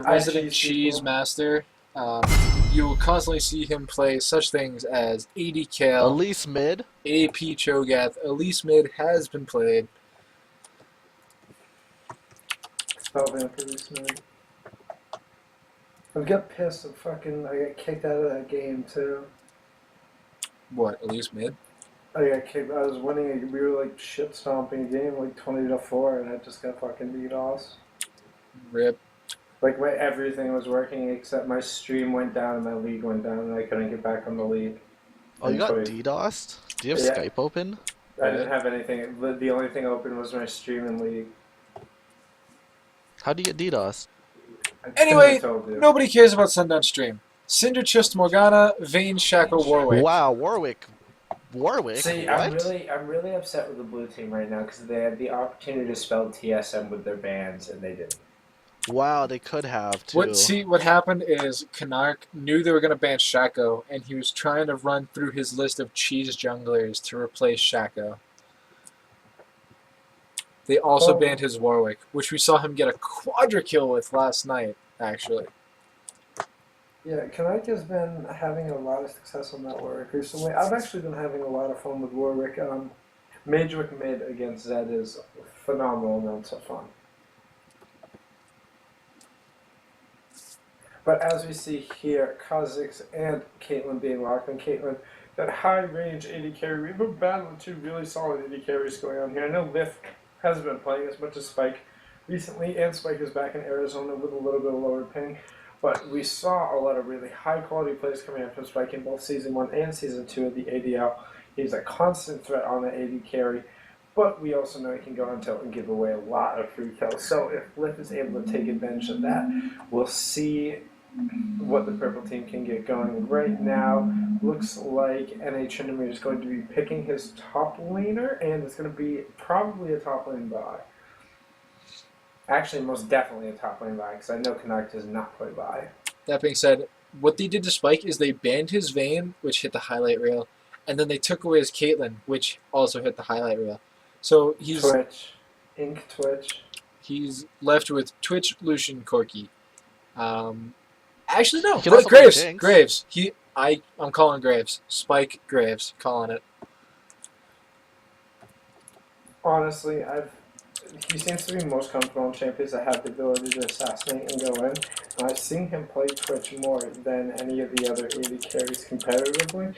resident cheese master. You will constantly see him play such things as AD Kale, Elise mid. AP Cho'Gath, Elise Mid has been played. Spellvamp Elise Mid. I got pissed and I got kicked out of that game too. What, Elise Mid? I got kicked. I was winning. We were like shit stomping a game like 20-4, and I just got fucking DDoS. Rip. Like everything was working except my stream went down and my league went down, and I couldn't get back on the league. Oh, you got DDoSed? Do you have Skype open? I didn't have anything. The only thing open was my stream and league. How do you get DDoSed? Anyway, nobody cares about Sundown Stream. Cinder, Chist, Morgana, Vayne, Shackle, Warwick. Wow, Warwick. See, what? I'm really upset with the blue team right now because they had the opportunity to spell TSM with their bans and they didn't. Wow, they could have too. What happened is Kanark knew they were going to ban Shaco, and he was trying to run through his list of cheese junglers to replace Shaco. They also banned his Warwick, which we saw him get a quadra kill with last night, actually. Yeah, Kanark has been having a lot of success on that Warwick recently. I've actually been having a lot of fun with Warwick. Magewick mid against Zed is phenomenal amounts of fun. But as we see here, Kha'Zix and Caitlyn being locked, and Caitlyn, that high-range AD carry. We have a battle of two really solid AD carries going on here. I know Liff hasn't been playing as much as Spike recently, and Spike is back in Arizona with a little bit of lower ping. But we saw a lot of really high-quality plays coming out from Spike in both Season 1 and Season 2 of the ADL. He's a constant threat on the AD carry, but we also know he can go on tilt and give away a lot of free kills. So if Liff is able to take advantage of that, we'll see what the purple team can get going. Right now, looks like NA Trinamir is going to be picking his top laner, and it's going to be probably a top lane buy. Actually, most definitely a top lane buy, because I know Kanark does not play buy. That being said, what they did to Spike is they banned his Vayne, which hit the highlight reel, and then they took away his Caitlyn, which also hit the highlight reel. So he's Twitch. Ink Twitch. He's left with Twitch, Lucian, Corki. Actually, no. Graves. Graves. I'm calling Graves. Spike Graves. Calling it. Honestly, he seems to be most comfortable on champions that have the ability to assassinate and go in. And I've seen him play Twitch more than any of the other AD carries competitively.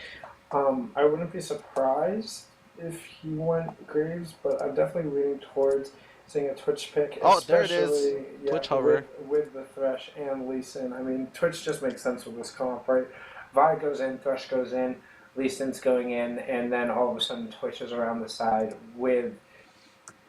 I wouldn't be surprised if he went Graves, but I'm definitely leaning towards seeing a Twitch pick. Oh, there it is. Twitch hover. With the Thresh and Lee Sin. I mean, Twitch just makes sense with this comp, right? Vi goes in, Thresh goes in, Lee Sin's going in, and then all of a sudden Twitch is around the side with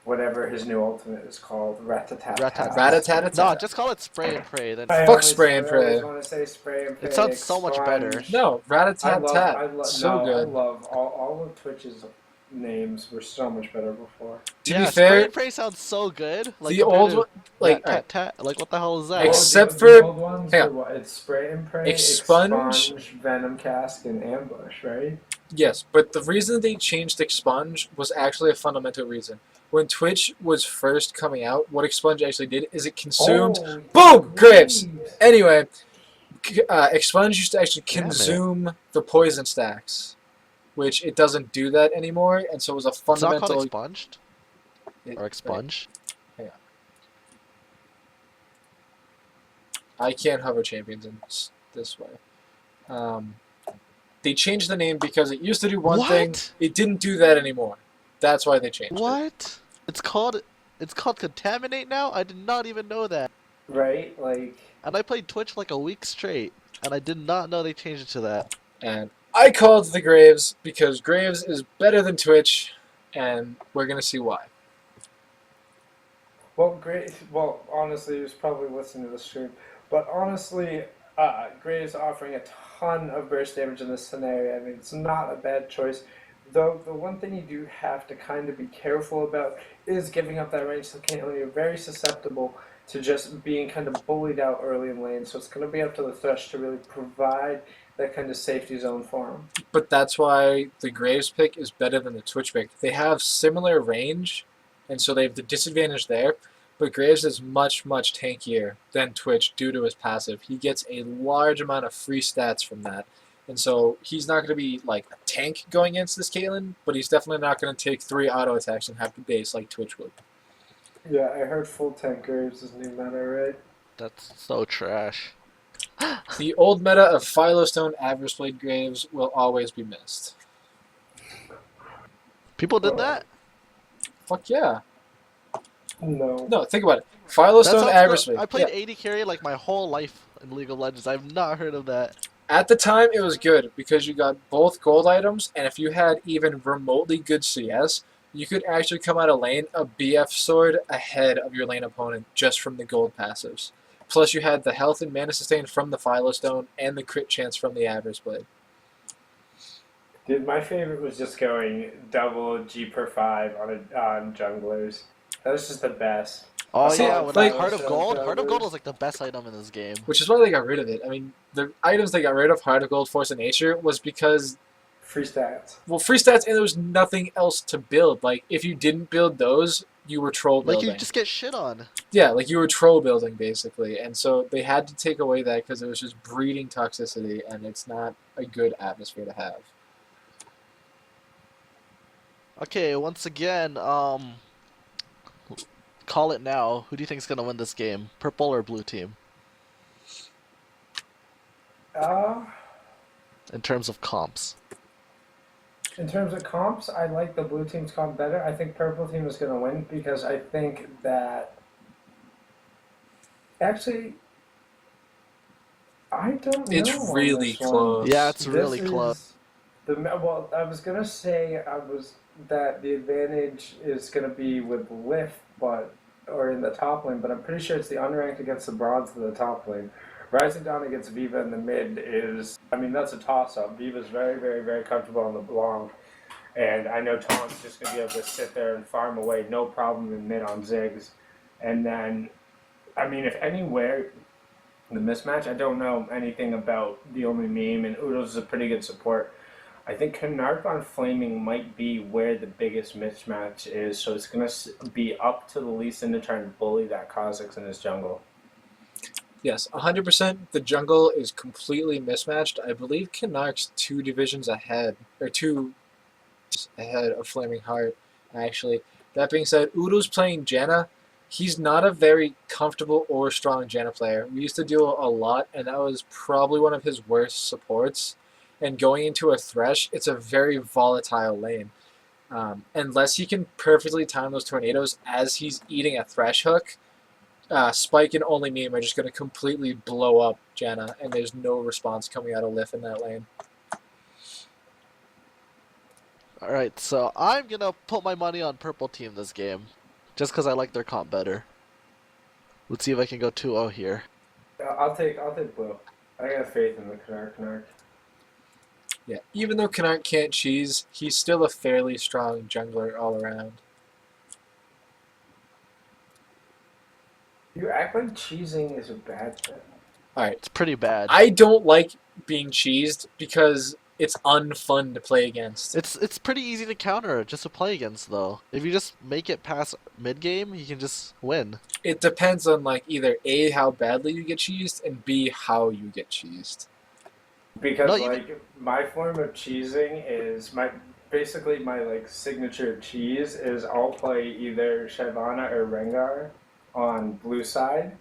whatever his new ultimate is called, Rat-a-tat-tat. No, just call it Spray and Pray. Then fuck Spray and Pray. I always want to say Spray and Pray. It sounds so much better. No, Rat-a-tat-tat. So good. I love all of Twitch's names were so much better before. To be fair, Spray and Pray sounds so good. Like the old one, like tat. Like what the hell is that? Except the for old ones, it's Spray and Pray, Expunge, Venom Cask, and Ambush, right? Yes, but the reason they changed Expunge was actually a fundamental reason. When Twitch was first coming out, what Expunge actually did is it consumed... Boom! Graves! Anyway, Expunge used to actually consume the poison stacks, which it doesn't do that anymore, and so it was a fundamental... It's not called expunged? Or expunge? Hang on. I can't hover champions in this way. They changed the name because it used to do one thing. It didn't do that anymore. That's why they changed it. What? It's called Contaminate now? I did not even know that. Right? Like... And I played Twitch like a week straight, and I did not know they changed it to that. And I called the Graves because Graves is better than Twitch, and we're going to see why. Well, honestly, he was probably listening to the stream. But honestly, Graves offering a ton of burst damage in this scenario. I mean, it's not a bad choice. Though the one thing you do have to kind of be careful about is giving up that range. So Caitlyn, you're very susceptible to just being kind of bullied out early in lane. So it's going to be up to the Thresh to really provide that kind of safety zone for him. But that's why the Graves pick is better than the Twitch pick. They have similar range, and so they have the disadvantage there. But Graves is much, much tankier than Twitch due to his passive. He gets a large amount of free stats from that. And so he's not going to be like a tank going against this Caitlyn, but he's definitely not going to take 3 auto attacks and have to base like Twitch would. Yeah, I heard full tank Graves is new meta, right? That's so trash. The old meta of Philostone Average Blade Graves will always be missed. People did that? Fuck yeah. No. No, think about it. That Philostone sounds Average no, Blade. I played Yeah. AD carry like my whole life in League of Legends. I've not heard of that. At the time, it was good because you got both gold items, and if you had even remotely good CS, you could actually come out of lane a BF sword ahead of your lane opponent just from the gold passives. Plus, you had the health and mana sustain from the Philostone and the crit chance from the Average Blade. Dude, my favorite was just going double G per 5 on junglers. That was just the best. Oh See, yeah, with like- that Heart of Gold. Heart of Gold was like the best item in this game. Which is why they got rid of it. I mean, the items they got rid of, Heart of Gold, Force of Nature, was because, Free stats. well, free stats and there was nothing else to build. Like, if you didn't build those, you were troll Like building. you just get shit on. Yeah, like you were troll building, basically. And so they had to take away that because it was just breeding toxicity, and it's not a good atmosphere to have. Okay, once again, call it now. Who do you think is gonna win this game? Purple or blue team? In terms of comps. In terms of comps, I like the blue team's comp better. I think purple team is going to win because I think that actually I don't know. It's on really this one. close. Yeah, it's This really is close. well, I was gonna say that the advantage is gonna be with Lift, or in the top lane, but I'm pretty sure it's the unranked against the bronze in the top lane. Rising Dawn against vVv in the mid is, I mean, that's a toss-up. vViv's very, very, very comfortable on the long, and I know Tom's just gonna be able to sit there and farm away, no problem in mid on Ziggs. And then, I mean, if anywhere the mismatch, I don't know anything about the only meme, and Oodles is a pretty good support. I think Canark on Flaming might be where the biggest mismatch is, so it's going to be up to the Lee Sin to try and bully that Kha'Zix in his jungle. Yes, 100%. The jungle is completely mismatched. I believe Canucks 2 divisions ahead, or 2 ahead of Flaming Heart, actually. That being said, Udo's playing Janna. He's not a very comfortable or strong Janna player. We used to do a lot, and that was probably one of his worst supports. And going into a Thresh, it's a very volatile lane. Unless he can perfectly time those tornadoes as he's eating a Thresh hook, Spike and only Meme are just going to completely blow up Janna, and there's no response coming out of Lif in that lane. Alright, so I'm gonna put my money on purple team this game. Just because I like their comp better. Let's see if I can go 2-0 here. I'll take blue. I got faith in the Canark. Yeah, even though Canark can't cheese, he's still a fairly strong jungler all around. You act like cheesing is a bad thing. Alright, It's pretty bad. I don't like being cheesed because it's unfun to play against. It's pretty easy to counter, just to play against though. If you just make it past mid game, you can just win. It depends on like either A, how badly you get cheesed, and B, how you get cheesed. Because No, like my form of cheesing is basically my like signature cheese is I'll play either Shyvana or Rengar on blue side,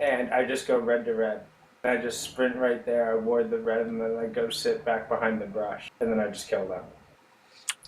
and I just go red to red. I just sprint right there, I ward the red, and then I go sit back behind the brush, and then I just kill them.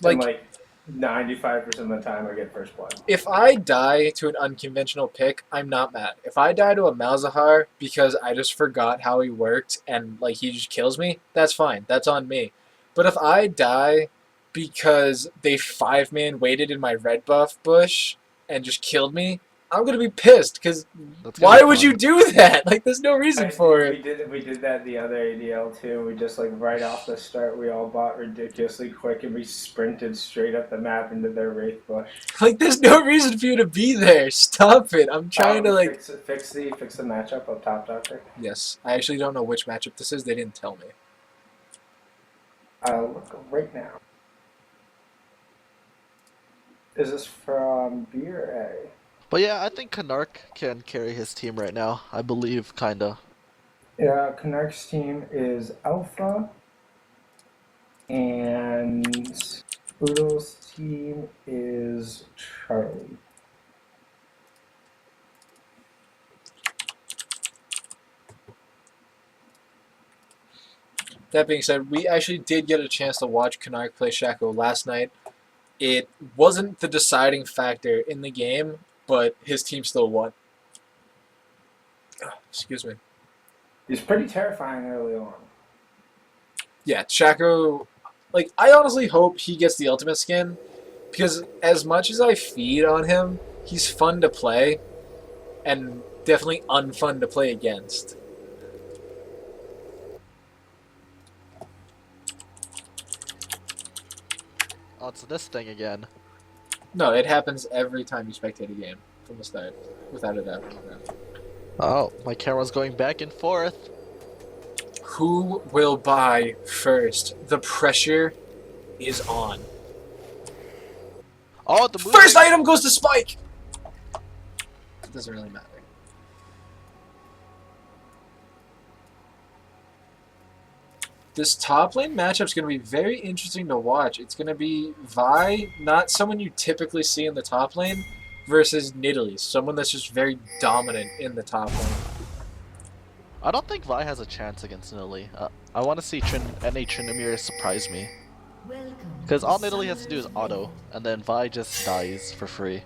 And like 95% of the time, I get first blood. If I die to an unconventional pick, I'm not mad. If I die to a Malzahar because I just forgot how he worked and like he just kills me, that's fine. That's on me. But if I die because they 5-man waited in my red buff bush and just killed me, I'm gonna be pissed because That's gonna why be would fun. you do that? Like, there's no reason for it. We did that the other ADL too. We just like right off the start, we all bought ridiculously quick, and we sprinted straight up the map into their wraith bush. Like, there's no reason for you to be there. Stop it. I'm trying to like. fix the matchup up top, Doctor. Yes, I actually don't know which matchup this is. They didn't tell me. I'll look right now. Is this from B or A? But yeah, I think Kanark can carry his team right now. I believe, kinda. Yeah, Canucks team is Alpha, and Boodle's team is Charlie. That being said, we actually did get a chance to watch Canark play Shaco last night. It wasn't the deciding factor in the game, but his team still won. Excuse me. He's pretty terrifying early on. Yeah, Shaco, like, I honestly hope he gets the ultimate skin, because as much as I feed on him, he's fun to play, and definitely unfun to play against. Oh, it's this thing again. No, it happens every time you spectate a game from the start, without a doubt. Oh, my camera's going back and forth. Who will buy first? The pressure is on. Oh, the First item goes to Spike! It doesn't really matter. This top lane matchup is going to be very interesting to watch. It's going to be Vi, not someone you typically see in the top lane, versus Nidalee, someone that's just very dominant in the top lane. I don't think Vi has a chance against Nidalee. I want to see NA Tryndamere surprise me. Because all Nidalee has to do is auto, and then Vi just dies for free.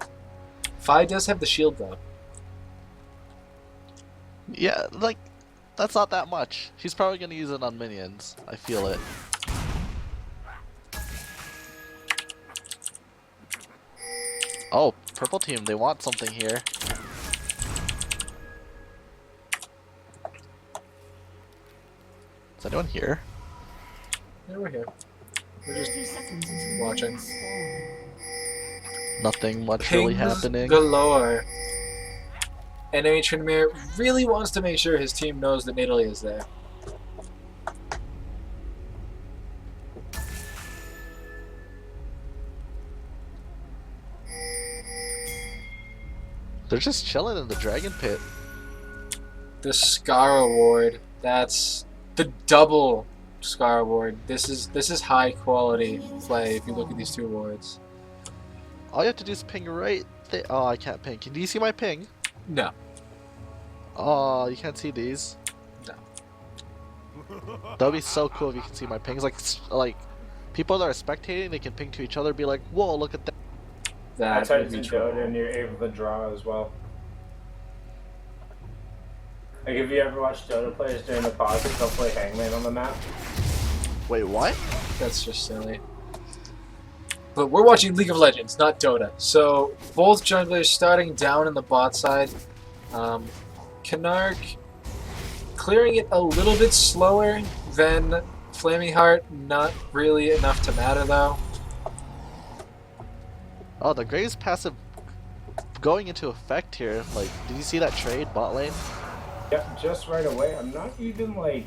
Vi does have the shield though. Yeah, like, that's not that much. She's probably going to use it on minions. I feel it. Oh, purple team, they want something here. Is anyone here? Yeah, we're here. We're just watching. Nothing much really Pings happening. galore. NA Tryndamere really wants to make sure his team knows that Nidalee is there. They're just chilling in the dragon pit. The Scar Award. That's the double Scar Award. This is high quality play if you look at these two awards. All you have to do is ping right there. Oh, I can't ping. Can you see my ping? No. Oh, you can't see these? No. That would be so cool if you can see my pings. Like people that are spectating, they can ping to each other, be like, "Whoa, look at that!" That's That how would you be do Dota, troll. and you're able to draw as well. Like, if you ever watch Dota players during the pauses, they'll play Hangman on the map. Wait, what? That's just silly. But we're watching League of Legends, not Dota. So both junglers starting down in the bot side. Canark clearing it a little bit slower than Flaming Heart. Not really enough to matter though. Oh, the Graves passive going into effect here. Like, did you see that trade bot lane? Yep, just right away. I'm not even like.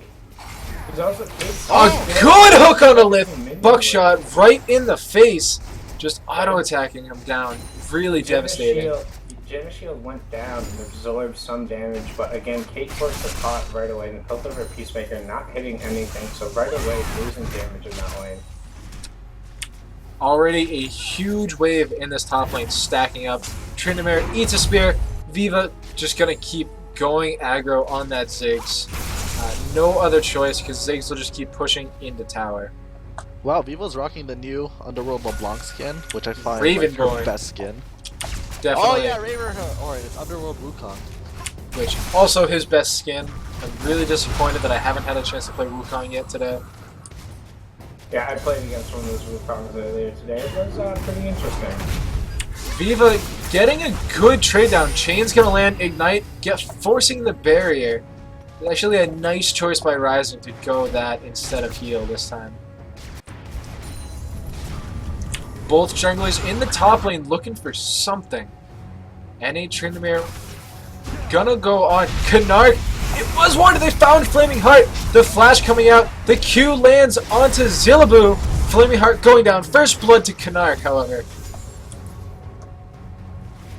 There's also A good hook on the lift. Buckshot right in the face. Just auto attacking him down. Really devastating. Jenna Shield went down and absorbed some damage, but again, Kate forced the pot right away, and the Piltover Peacemaker not hitting anything, so right away losing damage in that lane. Already a huge wave in this top lane stacking up. Tryndamere eats a spear. Viva just gonna keep going aggro on that Ziggs. No other choice because Ziggs will just keep pushing into tower. Wow, Vivo's rocking the new Underworld LeBlanc skin, which I find like, Ravenborn. her best skin. Definitely. Oh yeah, Ravenborn. Or it's Underworld Wukong. Which also his best skin. I'm really disappointed that I haven't had a chance to play Wukong yet today. Yeah, I played against one of those Wukongs earlier today. It was pretty interesting. Viva getting a good trade down. Chain's gonna land, ignite, forcing the barrier. Actually a nice choice by Rising to go that instead of heal this time. Both junglers in the top lane looking for something. NA Tryndamere gonna go on Canark. It was one. They found Flaming Heart. The flash coming out. The Q lands onto Zillabu. Flaming Heart going down. First blood to Canark, however.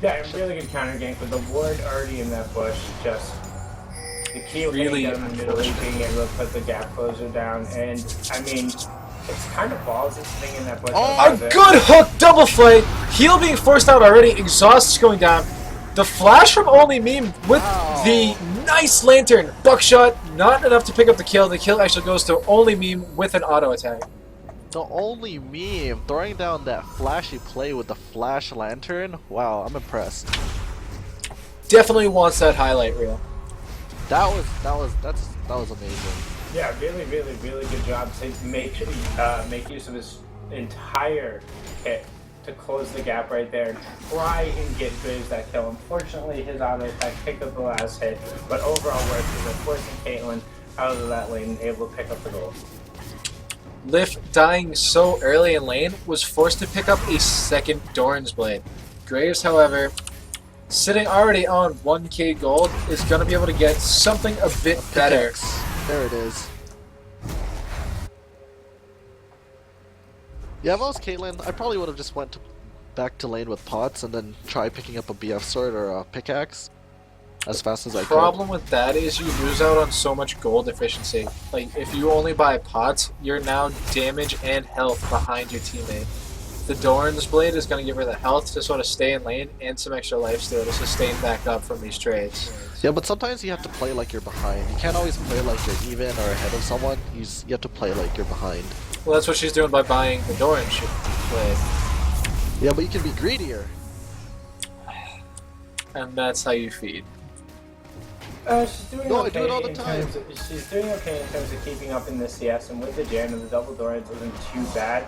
Yeah, really good counter gank with the ward already in that bush. Just the key Really getting down the middle, being able to put the gap closer down, and I mean, it's kind of ballsy sitting in that bush. A good hook, double fight. Heal being forced out already. Exhaust is going down. The flash from Only Meme with the nice lantern. Buckshot, not enough to pick up the kill. The kill actually goes to Only Meme with an auto attack. The Only Meme throwing down that flashy play with the flash lantern. Wow, I'm impressed. Definitely wants that highlight reel. That was amazing. Yeah, really good job to make use of his entire kit to close the gap right there and try and get Graves that kill. Unfortunately, his auto attack picked up the last hit, but overall work is forcing Caitlyn out of that lane and able to pick up the goal. Lif, dying so early in lane, was forced to pick up a second Doran's Blade. Graves, however, sitting already on 1k gold, is going to be able to get something a bit better. There it is. Yeah, if I was Caitlyn, I probably would have just went back to lane with pots and then try picking up a BF sword or a pickaxe as fast as I could. The problem with that is you lose out on so much gold efficiency. Like, if you only buy pots, you're now damage and health behind your teammate. The Doran's Blade is going to give her the health to sort of stay in lane and some extra lifesteal to sustain back up from these trades. Yeah, but sometimes you have to play like you're behind. You can't always play like you're even or ahead of someone. You have to play like you're behind. Well, that's what she's doing by buying the Doran's Blade. Yeah, but you can be greedier. And that's how you feed. She's doing No, okay I do it all the time. She's doing okay in terms of keeping up in the CS, and with the Jan and the double Dorans isn't too bad.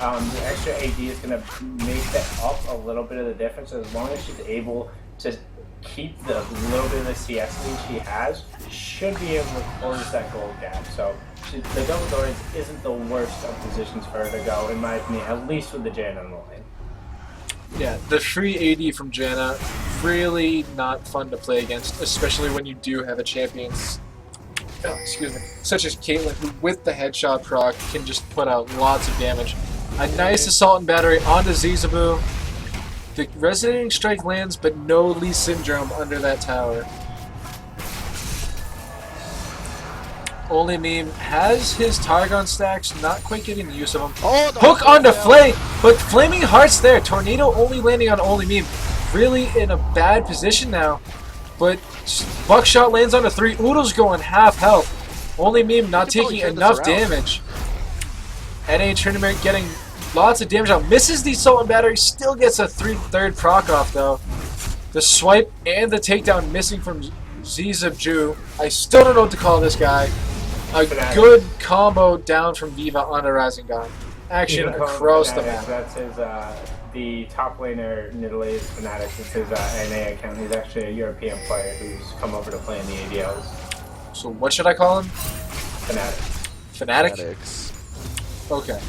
The extra AD is going to make that up a little bit of the difference. As long as she's able to keep the little bit of the CS lead she has, should be able to close that gold gap. So the double Dorans isn't the worst of positions for her to go, in my opinion, at least with the Jan on the lane. Yeah, the free AD from Janna, really not fun to play against, especially when you do have a champion, such as Caitlyn, who with the headshot proc can just put out lots of damage. A nice assault and battery onto Zizabu. The resonating strike lands, but no Lee Syndrome under that tower. Only Meme has his Targon stacks, not quite getting the use of them. Oh, Hook onto Flame, but Flaming Heart's there. Tornado only landing on Only Meme. Really in a bad position now. But Buckshot lands onto 3. Oodle's going half health. Only Meme not taking enough damage. NA Tournament getting lots of damage out. Misses the Assault and Battery, still gets a third proc off though. The swipe and the takedown missing from Zizabju. I still don't know what to call this guy. A good combo down from Viva onto Rasengan. Action across the map. That's his, the top laner in Italy is Fnatic. It's his NA account. He's actually a European player who's come over to play in the ADLs. So what should I call him? Fnatic. Fnatic? Okay.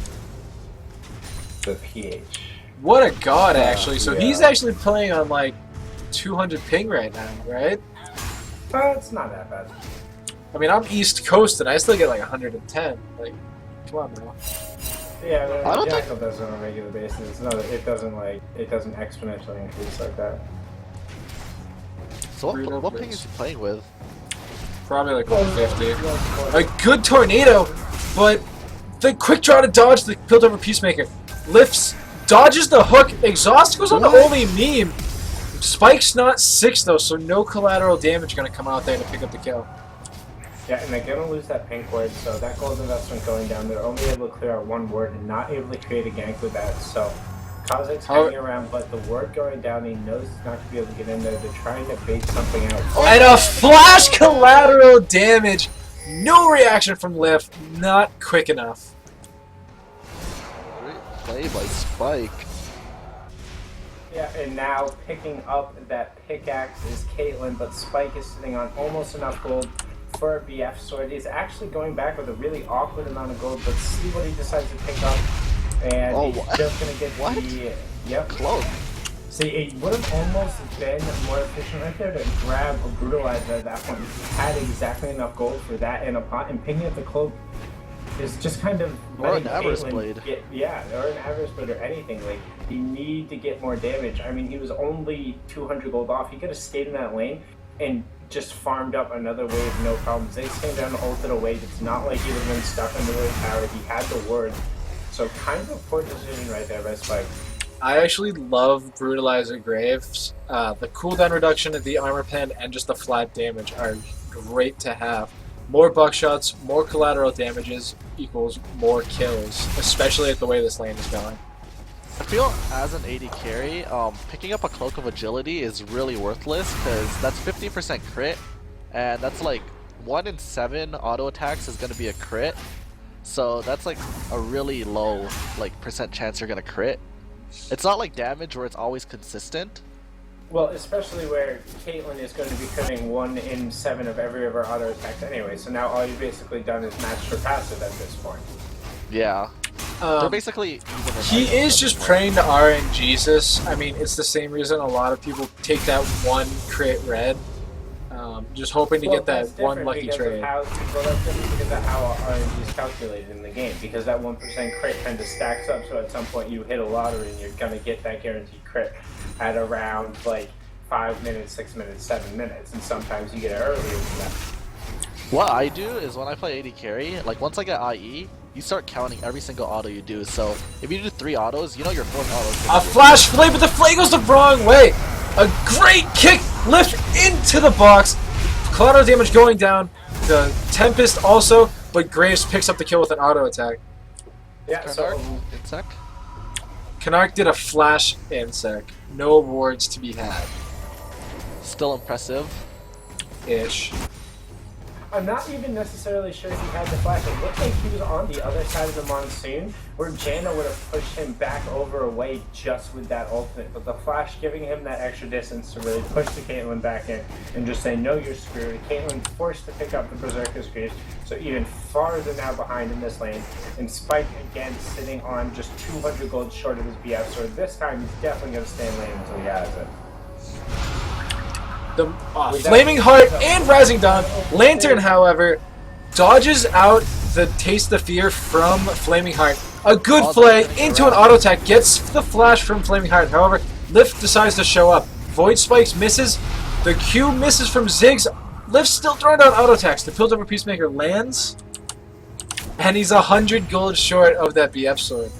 The PH. What a god, actually. So he's actually playing on like 200 ping right now, right? It's not that bad. I mean, I'm East Coast and I still get like 110. Like, come on, bro. Yeah, I don't Jackal does it on a regular basis. No, it doesn't exponentially increase like that. So what ping is he playing with? Probably like 150. A good tornado, but the quick draw to dodge the Piltover Peacemaker. Lifts, dodges the hook, exhaust goes on the Only Meme. Spike's not 6 though, so no collateral damage going to come out there to pick up the kill. Yeah, and they're going to lose that pink ward, so that gold investment going down, they're only able to clear out 1 ward and not able to create a gank with that. So Kha'Zix's hanging around, but the ward going down, he knows he's not going to be able to get in there. They're trying to bait something out. And a flash collateral damage. No reaction from Lift. Not quick enough. Great play by Spike. Yeah, and now picking up that pickaxe is Caitlyn, but Spike is sitting on almost enough gold for a BF sword. He's actually going back with a really awkward amount of gold, but see what he decides to pick up. And he's just going to get the... Yep. Close. See, it would have almost been more efficient right there to grab a Brutalizer at that point. He had exactly enough gold for that in a pot, and picking up the cloak is just kind of Or letting an Avarice Caitlyn Blade. yeah, or an Avarice Blade or anything. Like, you need to get more damage. I mean, he was only 200 gold off. He could have stayed in that lane and just farmed up another wave, no problem. Ziggs came down and ulted a wave. It's not like he would have been stuck in the wave tower. He had the ward. So kind of a poor decision right there by Spike. I actually love Brutalizer Graves. The cooldown reduction of the armor pen and just the flat damage are great to have. More buckshots, more collateral damages equals more kills, especially at the way this lane is going. I feel as an AD carry, picking up a Cloak of Agility is really worthless because that's 50% crit, and that's like 1 in 7 auto attacks is going to be a crit. So that's like a really low percent chance you're going to crit. It's not like damage where it's always consistent. Well, especially where Caitlyn is going to be cutting 1 in 7 of every of her auto attacks anyway, so now all you've basically done is match her passive at this point. Yeah. They're basically even. He is just praying to RNGesus. I mean, it's the same reason a lot of people take that one crit red. Just hoping to get that one lucky trade. Well, that's different because of how RNG is calculated in the game. Because that 1% crit kind of stacks up, so at some point you hit a lottery and you're going to get that guaranteed crit at around like 5 minutes, 6 minutes, 7 minutes, and sometimes you get it earlier than that. What I do is when I play AD carry, like once I get IE, you start counting every single auto you do. So if you do 3 autos, you know your 4th auto. A flash flame, but the flame goes the wrong way. A great kick lift into the box. Collateral damage going down. The Tempest also, but Graves picks up the kill with an auto attack. Yeah, so Insect. Canark did a flash insect. No awards to be had. Still impressive. Ish. I'm not even necessarily sure he had the flash. It looked like he was on the other side of the monsoon, where Janna would have pushed him back over away just with that ultimate. But the flash giving him that extra distance to really push the Caitlyn back in and just say, no, you're screwed. Caitlyn forced to pick up the Berserker's Greaves, so even farther now behind in this lane. And Spike again sitting on just 200 gold short of his BF, so this time he's definitely going to stay in lane until he has it. The Flaming Heart and Rising Dawn. Lantern, however, dodges out the Taste the Fear from Flaming Heart. A good play into an auto attack, gets the flash from Flaming Heart. However, Lift decides to show up. Void Spikes misses. The Q misses from Ziggs. Lift's still throwing down auto attacks. The Piltover Peacemaker lands. And he's 100 gold short of that BF sword.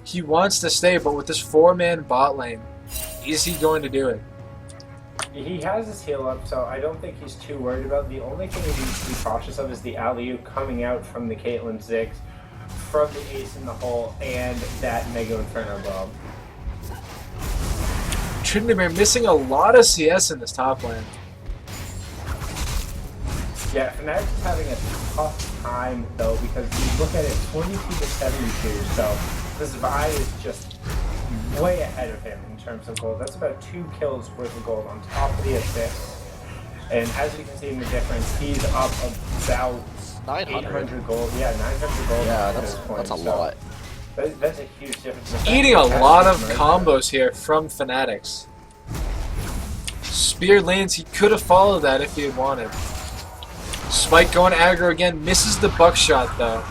He wants to stay, but with this 4-man bot lane, is he going to do it? He has his heal up, so I don't think he's too worried about it. The only thing he needs to be cautious of is the alley-oop coming out from the Caitlyn Ziggs, from the ace in the hole, and that Mega Inferno bomb. Tryndamere missing a lot of CS in this top lane. Yeah, Fnatic's is having a tough time, though, because you look at it, 22 to 72, so this Vi is just way ahead of him in terms of gold. That's about 2 kills worth of gold on top of the assist. And as you can see in the difference, he's up about 800 gold. Yeah, 900 gold. Yeah, at this point. that's a lot. That's a huge difference. Eating a lot of combos here from Fanatics. Spear lands, he could have followed that if he had wanted. Spike going aggro again, misses the buckshot though.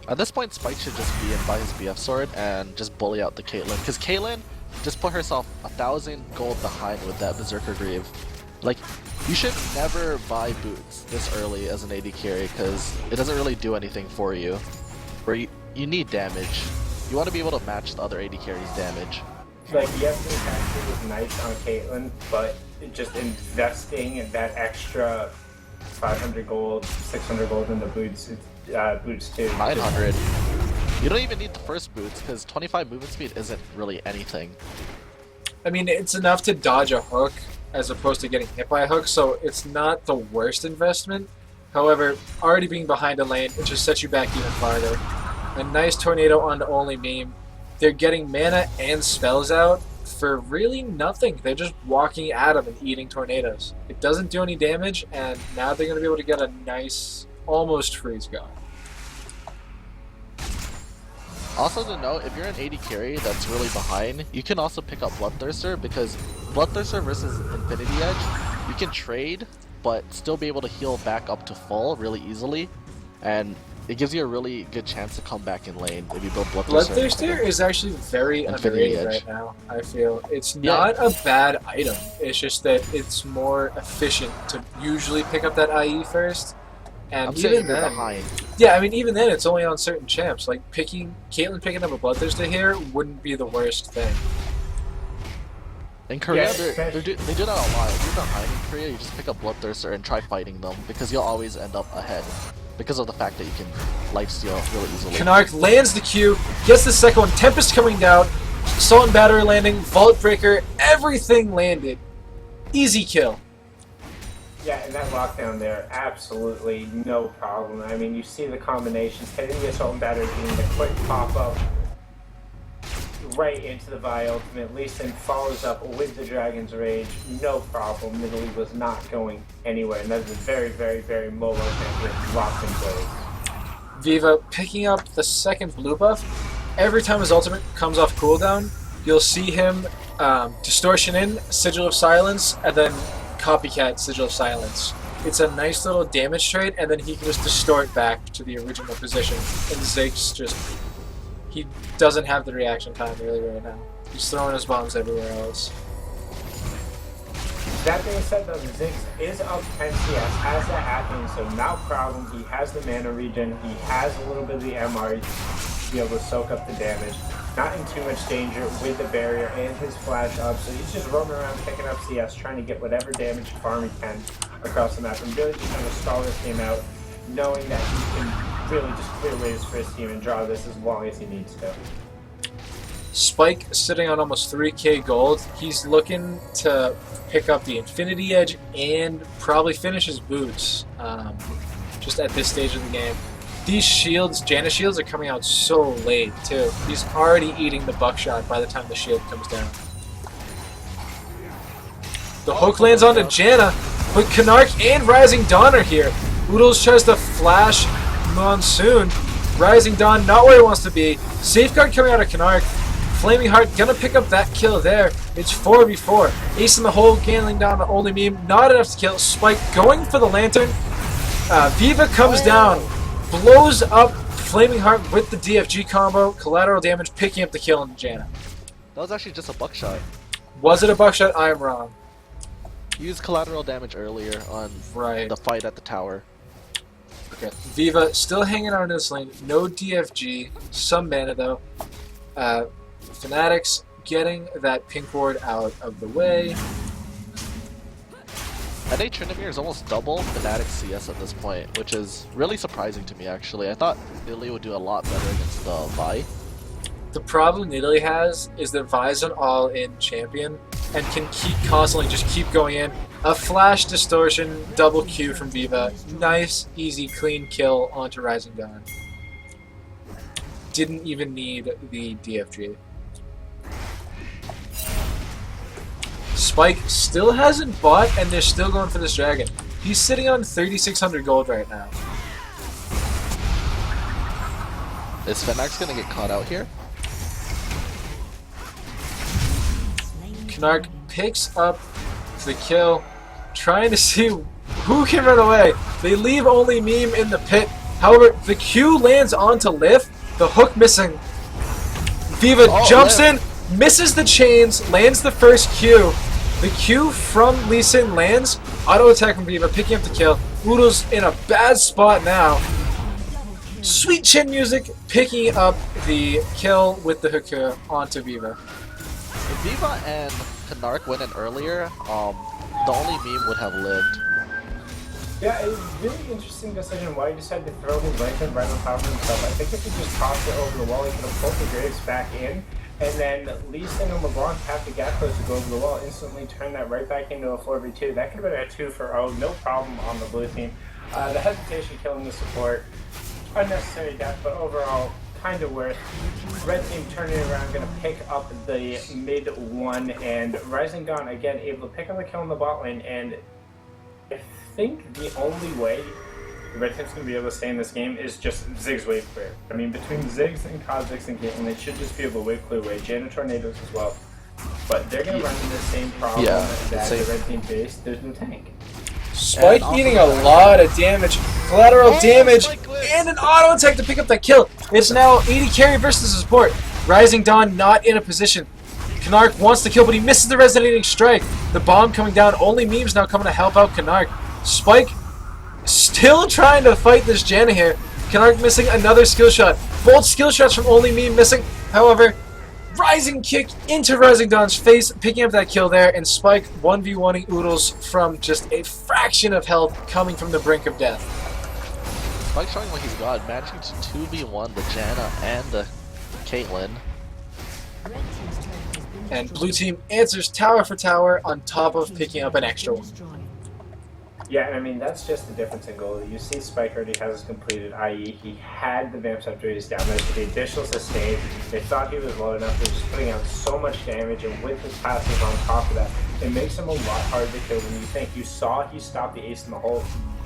At this point, Spike should just be in by his BF sword and just bully out the Caitlyn. Because Caitlyn just put herself 1,000 gold behind with that Berserker Greave. Like, you should never buy boots this early as an AD carry because it doesn't really do anything for you. Where you need damage. You want to be able to match the other AD carry's damage. Like, yes, the attack was nice on Caitlyn, but just investing in that extra 500 gold, 600 gold in the boots, boots too. 900. You don't even need the first boots because 25 movement speed isn't really anything. I mean, it's enough to dodge a hook as opposed to getting hit by a hook, so it's not the worst investment. However, already being behind a lane, it just sets you back even farther. A nice tornado on the only meme. They're getting mana and spells out for really nothing. They're just walking at them and eating tornadoes. It doesn't do any damage, and now they're going to be able to get a nice, almost freeze going. Also to note, if you're an AD carry that's really behind, you can also pick up Bloodthirster because Bloodthirster versus Infinity Edge, you can trade but still be able to heal back up to full really easily, and it gives you a really good chance to come back in lane if you build Bloodthirster. Bloodthirster is actually very Infinity underrated Edge. right now, I feel. It's not a bad item, it's just that it's more efficient to usually pick up that IE first. And I'm even saying you're then, behind. yeah, I mean, even then, it's only on certain champs. Like, Caitlyn picking up a Bloodthirster here wouldn't be the worst thing. In Korea, Yeah, they do that a lot. If you're behind in Korea, you just pick up Bloodthirster and try fighting them, because you'll always end up ahead. Because of the fact that you can lifesteal really easily. Canark lands the Q, gets the second one, Tempest coming down, Assault and Battery landing, Vault Breaker, everything landed. Easy kill. Yeah, and that lockdown there, absolutely no problem. I mean, you see the combinations, hitting the Assault and Battery, getting the quick pop-up right into the Vi ultimate. Lee Sin follows up with the Dragon's Rage, no problem. Italy was not going anywhere, and that's a very, very, very mobile champion, locked in place. vVv picking up the second blue buff. Every time his ultimate comes off cooldown, you'll see him Distortion in, Sigil of Silence, and then Copycat Sigil of Silence. It's a nice little damage trade, and then he can just distort back to the original position. And Ziggs just... he doesn't have the reaction time really right now. He's throwing his bombs everywhere else. That being said, though, Ziggs is up 10 CS, has that happening, so no problem. He has the mana regen, he has a little bit of the MR to be able to soak up the damage. Not in too much danger with the barrier and his flash up, so he's just roaming around picking up CS, trying to get whatever damage farm he can across the map, and really just trying to stall this game out, knowing that he can really just clear waves for his team and draw this as long as he needs to. Spike sitting on almost 3k gold. He's looking to pick up the Infinity Edge and probably finish his boots just at this stage of the game. These shields, Janna shields, are coming out so late too. He's already eating the buckshot by the time the shield comes down. The hook lands onto Janna, but Canark and Rising Dawn are here. Oodles tries to flash Monsoon. Rising Dawn not where he wants to be. Safeguard coming out of Canark. Flaming Heart gonna pick up that kill there. It's 4v4. Ace in the hole, gambling down the only meme. Not enough to kill. Spike going for the lantern. vVv comes down. Blows up Flaming Heart with the DFG combo. Collateral damage picking up the kill on Janna. That was actually just a buckshot. Was it a buckshot? I am wrong. You used collateral damage earlier on the fight at the tower. Okay. vVv still hanging out in this lane. No DFG. Some mana though. Fanatics getting that pink ward out of the way. I think Tryndamere is almost double Fnatic CS at this point, which is really surprising to me actually. I thought Italy would do a lot better against the Vi. The problem Italy has is that Vi's an all-in champion and can constantly just keep going in. A flash distortion, double Q from vVv. Nice, easy, clean kill onto Rising Dawn. Didn't even need the DFG. Spike still hasn't bought, and they're still going for this dragon. He's sitting on 3,600 gold right now. Is Fnatic's gonna get caught out here? Canark picks up the kill, trying to see who can run away. They leave only Meme in the pit. However, the Q lands onto Lift, the hook missing. vVv jumps in, misses the chains, lands the first Q. The Q from Lee Sin lands, auto attack from vVv, picking up the kill. Oodles in a bad spot now. Sweet chin music, picking up the kill with the hook onto vVv. If vVv and Canark went in earlier, the only meme would have lived. Yeah, it was a really interesting decision why he decided to throw his lantern right on top of himself. I think if he just tossed it over the wall, he could have pulled the Graves back in, and then Lee Sin and LeBlanc have the gap close to go over the wall, instantly turn that right back into a 4v2. That could have been a 2 for 0, no problem on the blue team. The hesitation killing the support, unnecessary death, but overall kind of worth. Red team turning around, going to pick up the mid one, and Rising Dawn again able to pick up the kill in the bot lane, and I think the only way the Red team's going to be able to stay in this game is just Ziggs wave clear. I mean, between Ziggs and Kha'Zix and Caitlyn, they should just be able to wave clear away. Janna Tornadoes as well. But they're going to run into the same problem that the Red team faced. There's no tank. Spike And eating a also- lot of damage, collateral Oh, damage, Spike lives. and an auto attack to pick up that kill. It's now AD carry versus support. Rising Dawn not in a position. Canark wants the kill, but he misses the resonating strike. The bomb coming down. Only Memes now coming to help out Canark. Spike still trying to fight this Janna here. Canark missing another skill shot. Both skill shots from Only Meme missing. However, rising kick into Rising Dawn's face, picking up that kill there, and Spike 1v1ing Oodles from just a fraction of health coming from the brink of death. Spike showing what he's got, managing to 2v1 the Janna and the Caitlyn. And blue team answers tower for tower on top of picking up an extra one. Yeah, and I mean, that's just the difference in goal. You see Spike already has completed, i.e. he had the Vamp Scepter down there for the additional sustain. They thought he was low enough. They're just putting out so much damage, and with his passive on top of that, it makes him a lot harder to kill when you think. You saw he stopped the ace in the hole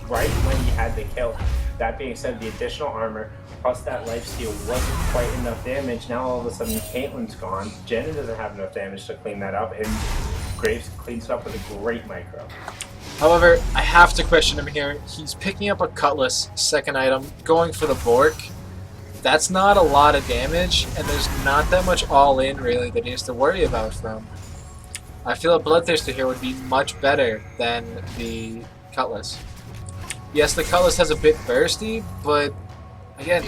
right when he had the kill. That being said, the additional armor plus that lifesteal wasn't quite enough damage. Now all of a sudden Caitlyn's gone. Jenna doesn't have enough damage to clean that up, and Graves cleans it up with a great micro. However, I have to question him here. He's picking up a Cutlass, second item, going for the Bork. That's not a lot of damage, and there's not that much all-in, really, that he has to worry about from. I feel a Bloodthirster here would be much better than the Cutlass. Yes, the Cutlass has a bit bursty, but again,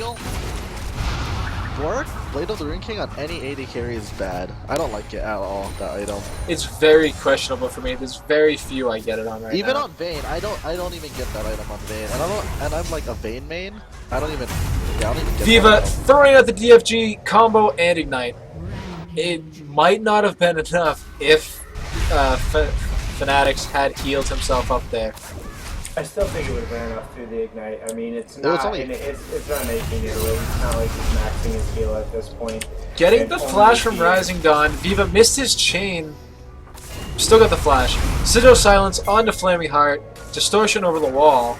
Bork, Blade of the Rune King on any AD carry is bad. I don't like it at all, that item. it's very questionable for me. There's very few I get it on right Even now. on Vayne, I don't even get that item on Vayne. And I'm like a Vayne main. I don't even get Viva that item. throwing out the DFG combo and Ignite. It might not have been enough if Fanatics had healed himself up there. I still think it would have been enough through the Ignite. I mean, it's Well, not, it's only- it's not making it away. It's not like he's maxing his heal at this point. Getting And the only flash from he- Rising Dawn, Viva missed his chain. Still got the flash. Sigil Silence onto Flaming Heart. Distortion over the wall.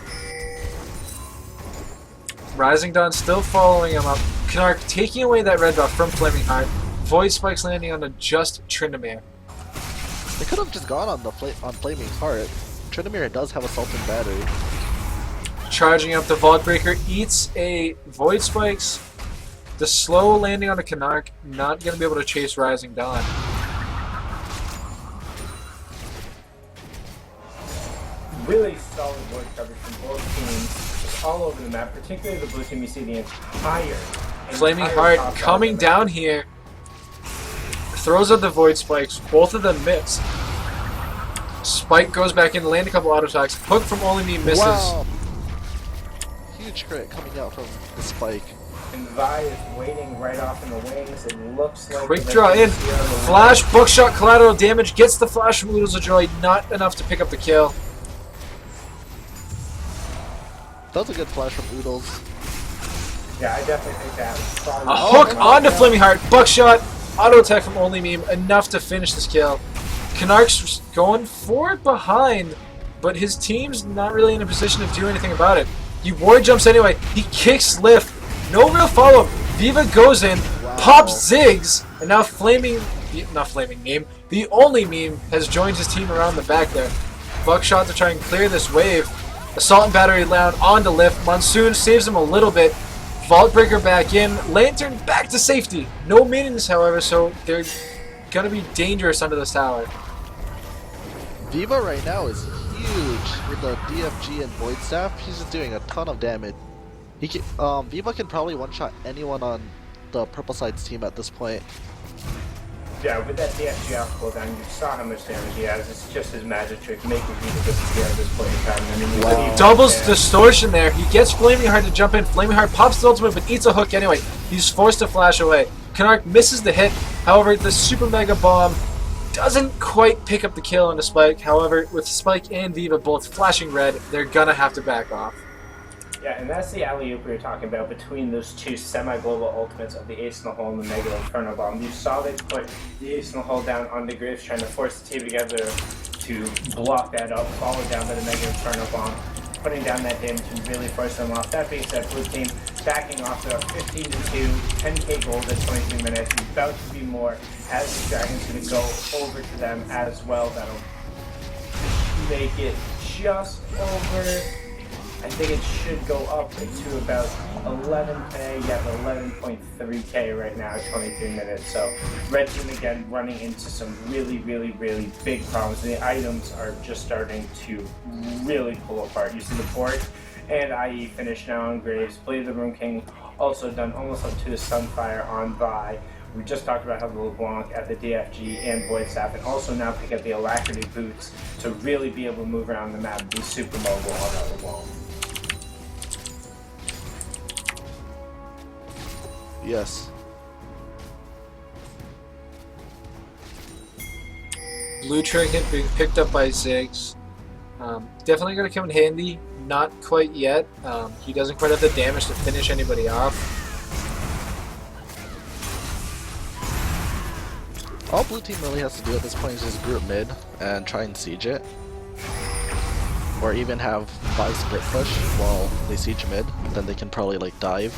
Rising Dawn still following him up. Canark taking away that red buff from Flaming Heart. Void Spikes landing on just Tryndamere. They could have just gone on the on Flaming Heart. Tryndamere does have Assault and Battery. Charging up the Vault Breaker, eats a Void Spikes. The slow landing on the Canark, not going to be able to chase Rising Dawn. Really solid work coverage from both teams, just all over the map. Particularly the blue team, you see the Flaming entire Heart top side coming of the map. down here. Throws out the Void Spikes. Both of them miss. Spike goes back in, land a couple auto attacks. Hook from Only Me misses. Wow! Huge crit coming out from the Spike. And Vi is waiting right off in the wings. It looks like Quick the draw in. Vikings here on the Flash, bookshot, collateral damage. Gets the flash from Oodles of Joy. Not enough to pick up the kill. That was a good flash from Oodles. Yeah, I definitely think that was probably A hook onto Flaming Heart. Buckshot. Auto attack from Only Meme. Enough to finish this kill. Canark's going forward behind, but his team's not really in a position to do anything about it. He ward jumps anyway. He kicks Lift. No real follow-up. Viva goes in, pops Ziggs, and now not Flaming Meme, the Only Meme has joined his team around the back there. Buckshot to try and clear this wave. Assault and Battery down onto Lift. Monsoon saves him a little bit. Vault Breaker back in. Lantern back to safety. No minions, however, so they're gonna be dangerous under this tower. Viva right now is huge with the DFG and Void Staff. He's just doing a ton of damage. He can, Viva can probably one-shot anyone on the purple side's team at this point. Yeah, with that DFG off cooldown, you saw how much damage he has. It's just his magic trick making people disappear at this point in time. I mean, Wow. Doubles Distortion there. He gets Flaming Heart to jump in. Flaming Heart pops the ultimate but eats a hook anyway. He's forced to flash away. Canark misses the hit. However, the Super Mega Bomb doesn't quite pick up the kill on the Spike. However, with Spike and Viva both flashing red, they're gonna have to back off. Yeah, and that's the alley-oop we were talking about between those two semi-global ultimates of the Ace in the Hole and the Mega Inferno Bomb. You saw they put the Ace in the Hole down on the Graves, trying to force the team together to block that up, followed down by the Mega Inferno Bomb, putting down that damage and really force them off. That being said, blue team backing off to 15-2, 10k gold in 22 minutes, about to be more as the Dragon's going to go over to them as well. That'll make it just over. I think it should go up to about 11k. Yeah, 11.3k right now, 23 minutes. So red team again running into some really big problems. The items are just starting to really pull apart. You see the port and IE finish now on Graves. Blade of the Rune King also done almost up to the Sunfire on Vi. We just talked about how the LeBlanc at the DFG and Void Staff, and also now pick up the Alacrity boots to really be able to move around the map and be super mobile on that wall. Yes. Blue Trinket being picked up by Ziggs. Definitely going to come in handy. Not quite yet. He doesn't quite have the damage to finish anybody off. All blue team really has to do at this point is just group mid and try and siege it. Or even have Vi split push while they siege mid, then they can probably like dive.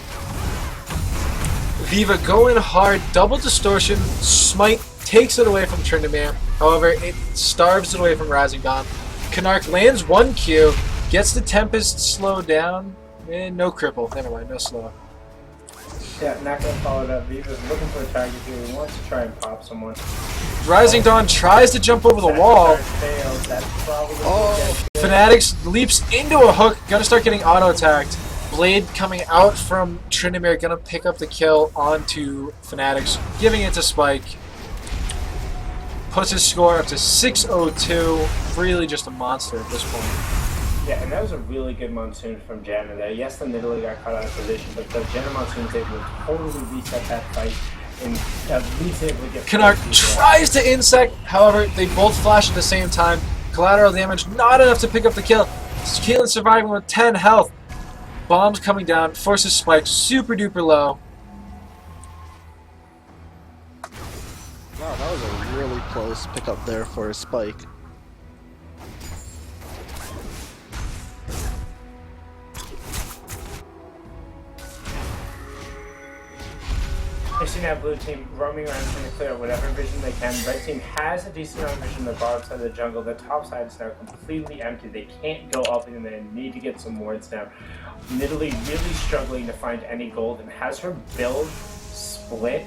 Viva going hard, double distortion, smite takes it away from Tryndamere. However, it starves it away from Rising Dawn. Canark lands 1 Q, gets the Tempest slowed down, and no cripple. Never mind, no slow. Yeah, not gonna follow it up. Viva's looking for a target here. He wants to try and pop someone. Rising Dawn tries to jump over the wall. Fails. That's probably Fanatics leaps into a hook, gonna start getting auto-attacked. Blade coming out from Tryndamere, gonna pick up the kill onto Fanatics, giving it to Spike. Puts his score up to 602. Really just a monster at this point. Yeah, and that was a really good Monsoon from Janna there. Yes, the Nidalee got caught out of position, but the Janna Monsoon was able to totally reset that fight and at least able to get... Canark tries to insect, however, they both flash at the same time. Collateral damage, not enough to pick up the kill. Keelan surviving with 10 health. Bombs coming down, forces Spike super duper low. Wow, that was a really close pickup there for Spike. You've seen that blue team roaming around trying to clear out whatever vision they can. Red team has a decent amount of vision on the bottom side of the jungle. The top side is now completely empty. They can't go up and they need to get some wards down. Nidalee really struggling to find any gold and has her build split.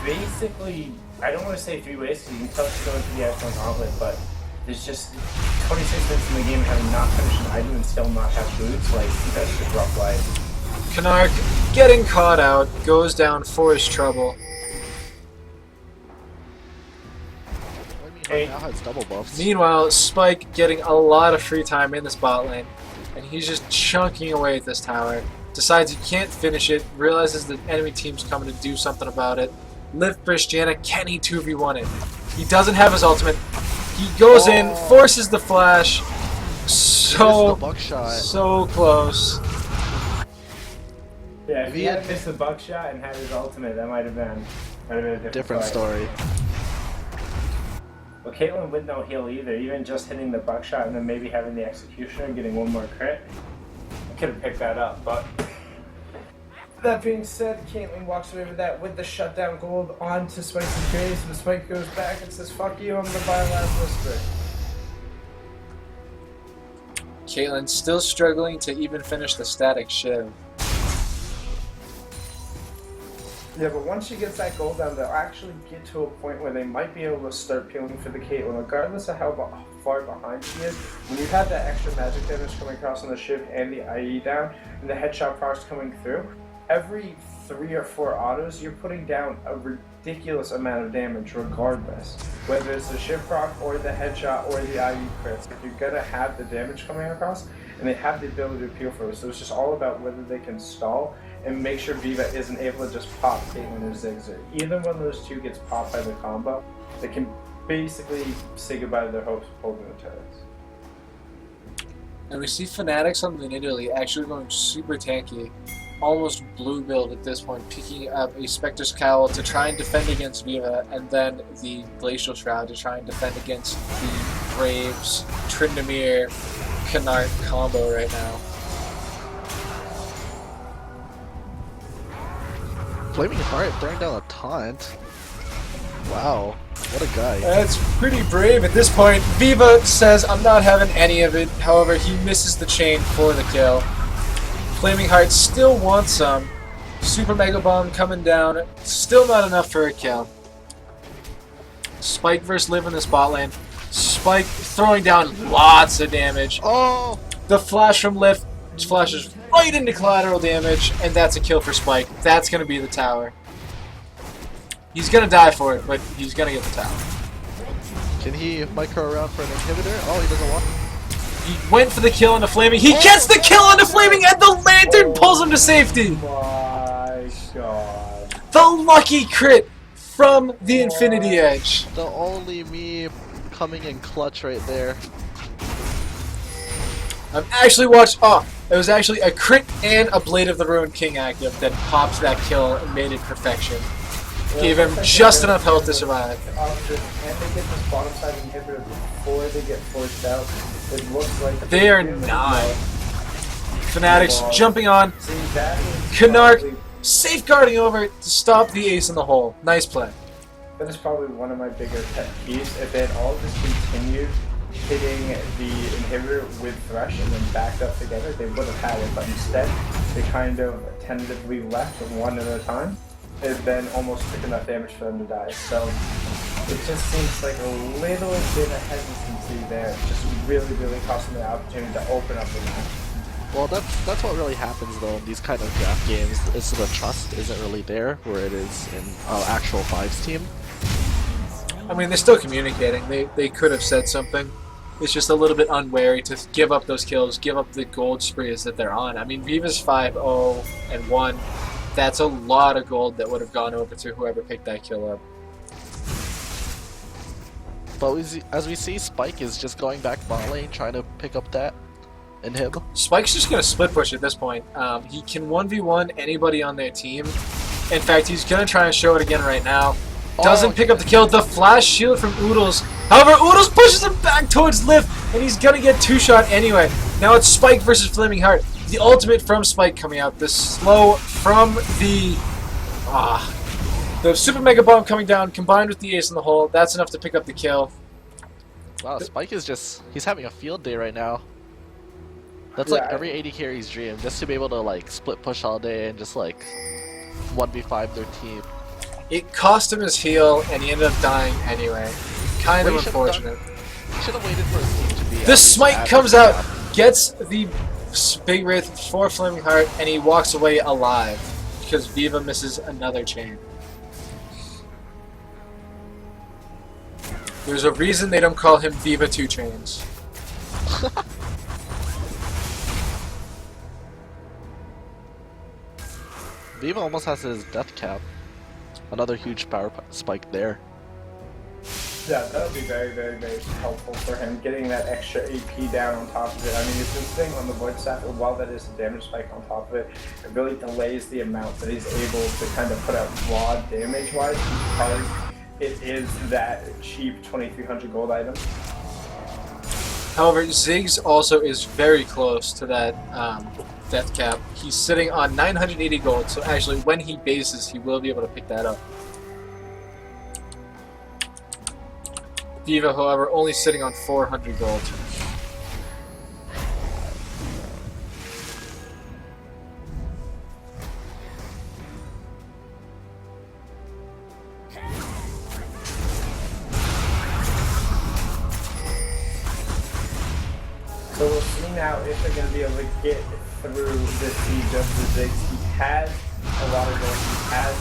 Basically, I don't want to say 3 ways because you can tell she's going to the Excellent Gauntlet, but there's just 26 minutes in the game having not finished an item and still not have boots. Like, that's just rough life. Canark getting caught out, goes down for his trouble. Right now has double buffs. Meanwhile, Spike getting a lot of free time in this bot lane, and he's just chunking away at this tower. Decides he can't finish it, realizes the enemy team's coming to do something about it. Lift Brish Janna, can he 2v1 it? He doesn't have his ultimate. He goes in, forces the flash. So close. Yeah, if he had missed the buckshot and had his ultimate, that might have been a different story. Well, Caitlyn with no heal either, even just hitting the buckshot and then maybe having the executioner and getting 1 more crit. I could have picked that up, but... That being said, Caitlyn walks away with that with the shutdown gold onto Spike's Graves, and Spike goes back and says, "Fuck you, I'm gonna buy last whisper." Caitlyn still struggling to even finish the static shiv. Yeah, but once she gets that gold down, they'll actually get to a point where they might be able to start peeling for the Caitlyn, regardless of how far behind she is. When you have that extra magic damage coming across on the shiv and the IE down, and the headshot procs coming through, every 3 or 4 autos, you're putting down a ridiculous amount of damage regardless. Whether it's the shiv proc or the headshot or the IE crits, you're gonna have the damage coming across, and they have the ability to peel for it. So it's just all about whether they can stall and make sure Viva isn't able to just pop Caitlyn or Ziggs. Either one of those two gets popped by the combo, they can basically say goodbye to their hopes of holding the turrets. And we see Fanatics on the Nidalee actually going super tanky. Almost blue build at this point, picking up a Spectre's Cowl to try and defend against Viva, and then the Glacial Shroud to try and defend against the Graves, Tryndamere, Canark combo right now. Flaming Heart throwing down a taunt. Wow. What a guy. That's pretty brave at this point. vVv says, I'm not having any of it. However, he misses the chain for the kill. Flaming Heart still wants some. Super Mega Bomb coming down. Still not enough for a kill. Spike versus Liv in the spot lane. Spike throwing down lots of damage. Oh! The flash from Liv flashes right into collateral damage, and that's a kill for Spike. That's going to be the tower. He's going to die for it, but he's going to get the tower. Can he micro around for an inhibitor? Oh, he doesn't want. He went for the kill on the Flaming. He gets the kill on the Flaming, and the Lantern pulls him to safety. My God. The lucky crit from the Infinity Edge. The only me coming in clutch right there. I'm actually watched. Oh, it was actually a crit and a Blade of the Ruined King active that popped that kill and made it perfection. Gave him just enough health to survive. And they get this bottom side inhibitor before they get forced out. It looks like They are not. Fanatics jumping on. See, that is Canark probably- safeguarding over to stop the ace in the hole. Nice play. That is probably one of my bigger pet peeves. If they had all just continued hitting the inhibitor with Thresh and then backed up together, they would have had it. But instead, they kind of tentatively left one at a time. And then almost took enough damage for them to die. So it just seems like a little bit of hesitancy there. Just really, really cost them the opportunity to open up the match. Well, that's what really happens though in these kind of draft games. Is the trust isn't really there where it is in actual fives team. I mean, they're still communicating. They could have said something. It's just a little bit unwary to give up those kills, give up the gold sprees that they're on. I mean, vVv's 5-0 and 1. That's a lot of gold that would have gone over to whoever picked that kill up. But as we see, Spike is just going back bot lane, trying to pick up that inhib. Spike's just going to split push at this point. He can 1v1 anybody on their team. In fact, he's going to try and show it again right now. Doesn't pick up the kill. The flash shield from Oodles. However, Oodles pushes him back towards Liv, and he's going to get two-shot anyway. Now it's Spike versus Flaming Heart. The ultimate from Spike coming out. The slow from the Super Mega Bomb coming down, combined with the ace in the hole. That's enough to pick up the kill. Wow, Spike is he's having a field day right now. That's like every AD carry's dream, just to be able to like split push all day and just like 1v5 their team. It cost him his heal, and he ended up dying anyway. Kind of unfortunate. He should have waited for his team to be. The smite comes out, gets the Big Wraith for Flaming Heart, and he walks away alive because vVv misses another chain. There's a reason they don't call him vVv 2 chains. vVv almost has his death cap. Another huge power spike there. Yeah, that would be very, very, very helpful for him, getting that extra AP down on top of it. I mean, it's this thing on the Void Staff, while that is a damage spike on top of it, it really delays the amount that he's able to kind of put out raw damage-wise because it is that cheap 2300 gold item. However, Ziggs also is very close to that death cap. He's sitting on 980 gold, so actually when he bases, he will be able to pick that up. vVv, however, only sitting on 400 gold. So we'll see now if they're going to be able to get through the siege of the Ziggs. He has a lot of gold. He has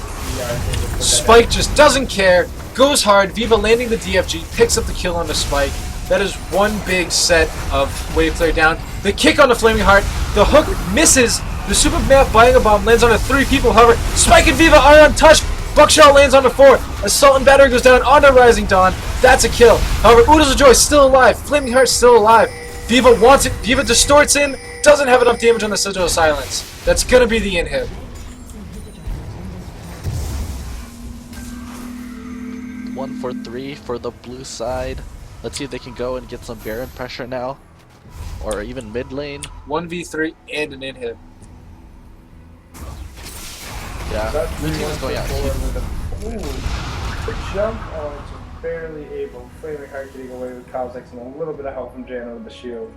the CR. Spike just doesn't care, goes hard, vVv landing the DFG, picks up the kill on the Spike. That is one big set of wave clear down. The kick on the Flaming Heart, the hook misses, the Super Map buying a bomb lands onto 3 people, however, Spike and vVv are untouched. Buckshot lands onto 4, Assault and Battery goes down onto Rising Dawn, that's a kill. However, Oodles of Joy still alive, Flaming Heart still alive. vVv wants it, vVv distorts in, doesn't have enough damage on the Sigil of Silence. That's gonna be the inhib. 1 for 3 for the blue side. Let's see if they can go and get some Baron pressure now. Or even mid lane. 1v3 and an inhib. Yeah, blue team is going out. Ooh, the jump. Oh, it's barely able. Flaming Heart getting away with Kha'Zix and a little bit of help from Jana with the shield.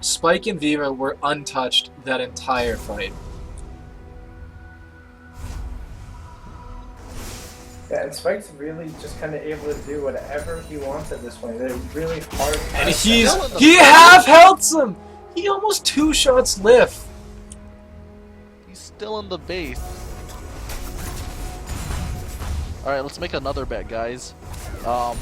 Spike and vVv were untouched that entire fight. Yeah, and Spike's really just kind of able to do whatever he wants at this point. They're really hard. And he half helps him! He almost two-shots Lift. He's still in the base. Alright, let's make another bet, guys.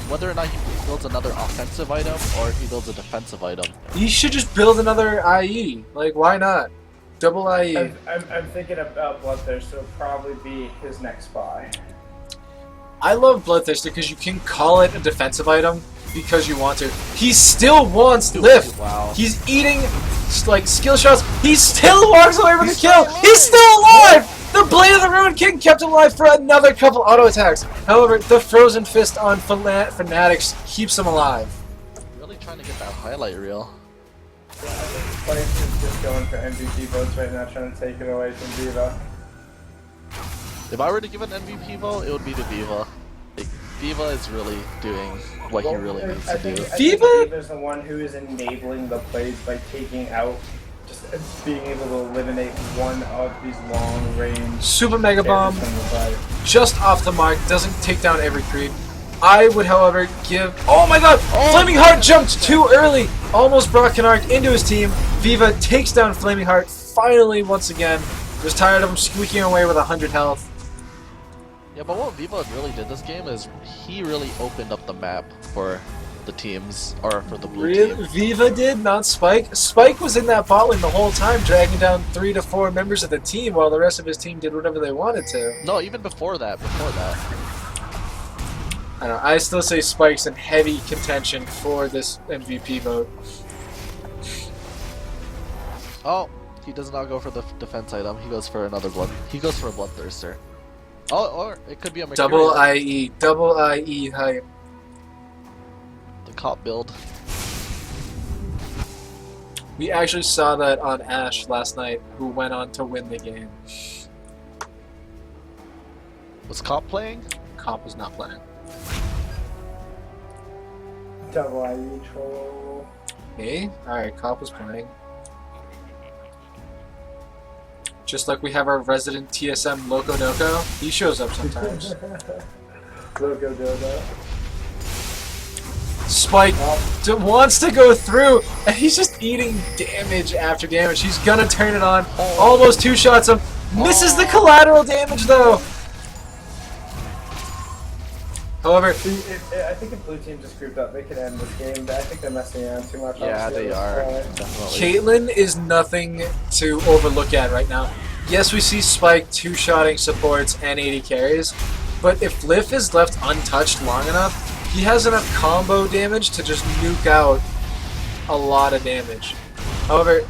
Whether or not he builds another offensive item or if he builds a defensive item. He should just build another IE. Like, why not? Double IE. I'm thinking about Bloodthirster will probably be his next buy. I love Bloodthirster because you can call it a defensive item because you want to. He still wants Lift. Wow. He's eating like skill shots. He still walks away from the kill. He's still alive. The Blade of the Ruined King kept him alive for another couple auto attacks. However, the Frozen Fist on Fanatics keeps him alive. Really trying to get that highlight reel. Yeah, I think Spike is just going for MVP votes right now, trying to take it away from vVv. If I were to give an MVP vote, it would be to vVv. Like, vVv is really doing what he really needs to do. vVv is the one who is enabling the plays by taking out, just being able to eliminate one of these long range. Super Mega Bomb, from the side. just off the mark, doesn't take down every creep. I would, however, give... Oh my god! Flaming Heart jumped too early! Almost brought Canark into his team. vVv takes down Flaming Heart, finally, once again. Was tired of him squeaking away with 100 health. Yeah, but what vVv really did this game is he really opened up the map for the teams, or for the blue team. vVv did, not Spike. Spike was in that bot lane the whole time, dragging down 3 to 4 members of the team while the rest of his team did whatever they wanted to. No, even before that, I don't know, I still say Spike's in heavy contention for this MVP vote. Oh, he does not go for the defense item. He goes for another blood. He goes for a Bloodthirster. Oh, or it could be a Mercurial. Double IE hype. The cop build. We actually saw that on Ash last night, who went on to win the game. Was cop playing? Comp was not playing. Double IE troll. Me? Alright, Comp was playing. Just like we have our resident TSM Loco Noco, he shows up sometimes. Loco Dodo. Spike wants to go through, and he's just eating damage after damage. He's gonna turn it on. Almost two-shots him. Misses the collateral damage, though. However, See, I think if blue team just grouped up, they could end this game, but I think they're messing around too much. Yeah, obviously, they at are. this point. Definitely. Caitlyn is nothing to overlook at right now. Yes, we see Spike two-shotting supports and 80 carries, but if Lift is left untouched long enough, he has enough combo damage to just nuke out a lot of damage. However,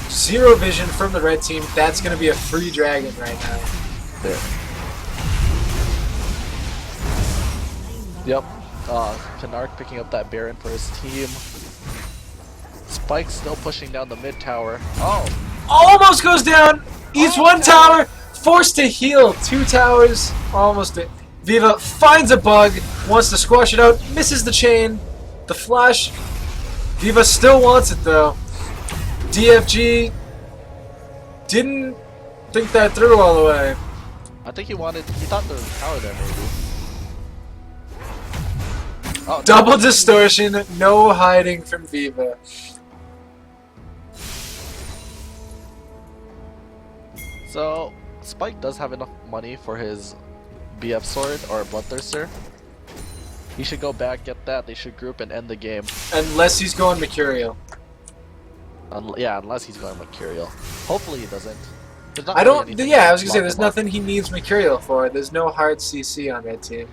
zero vision from the red team, that's going to be a free dragon right now. There. Yep. Canark picking up that Baron for his team. Spike still pushing down the mid tower. Oh! Almost goes down! Eats one tower! Forced to heal! 2 towers, almost it. vVv finds a bug, wants to squash it out, misses the chain. The flash. vVv still wants it though. DFG didn't think that through all the way. I think he thought there was a tower there maybe. Oh, Double distortion, no hiding from vVv. So, Spike does have enough money for his BF sword or Bloodthirster. He should go back, get that, they should group and end the game. Unless he's going Mercurial. Yeah, unless he's going Mercurial. Hopefully he doesn't. There's not I really don't. anything Yeah, I to was gonna say lock there's him up. nothing he needs Mercurial for. There's no hard CC on red team.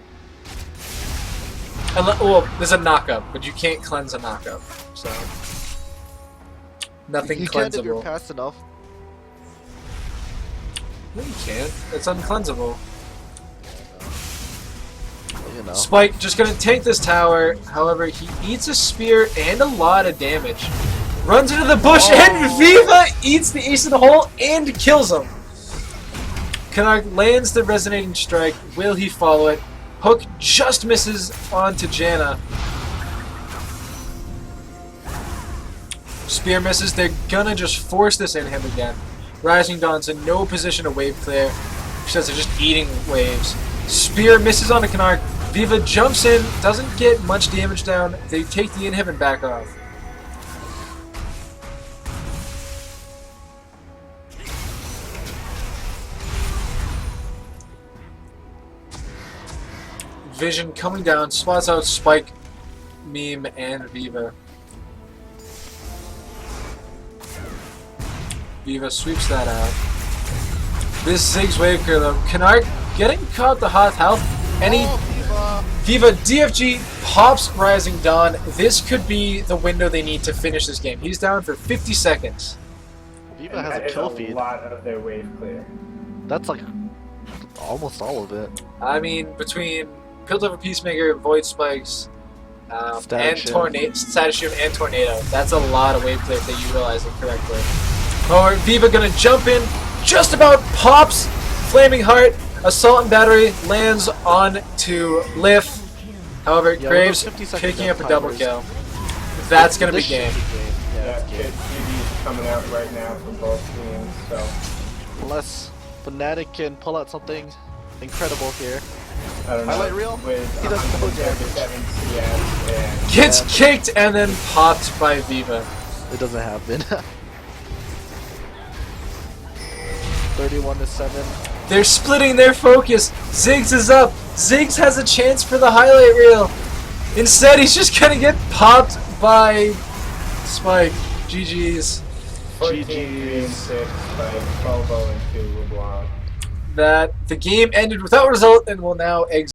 Well, there's a knockup, but you can't cleanse a knockup. So nothing You can if you're cleansable. fast enough. No, you can't. It's uncleansable. You know. Spike just gonna tank this tower. However, he eats a spear and a lot of damage. Runs into the bush and vVv eats the ace in the hole and kills him. Canark lands the resonating strike. Will he follow it? Hook just misses onto Janna. Spear misses. They're gonna just force this in him again. Rising Dawn's in no position to wave clear. She says they're just eating waves. Spear misses onto Canard. vVv jumps in, doesn't get much damage down. They take the inhib and back off. Vision coming down, spots out Spike, Meme, and vVv. vVv sweeps that out. This Ziggs wave clear though. Canard getting caught the hot health. Any vVv DFG pops Rising Dawn. This could be the window they need to finish this game. He's down for 50 seconds. vVv And has that a is kill a feed. lot of their wave clear. That's like almost all of it. I mean, between Piltover Peacemaker, Void Spikes, and Static Tornado, Status Shield and Tornado. That's a lot of wave clear if they utilize it correctly. Oh, vVv gonna jump in, just about pops Flaming Heart. Assault and Battery lands on to Lift. However, Yeah, Graves with those 50 second picking up a death double timers. kill. That's gonna be This should game. Yeah, Yeah, it's game. vVv coming out right now for both teams. So Unless Fnatic can pull out something incredible here. I don't know. Highlight reel? With He does full damage. 137 CS and Gets Yeah. kicked and then popped by vVv. It doesn't happen. 31-7. They're splitting their focus. Ziggs is up. Ziggs has a chance for the highlight reel. Instead, he's just gonna get popped by Spike. GG's. 14 green 6 by 12 and 2 LeBlanc. That the game ended without result and will now exit.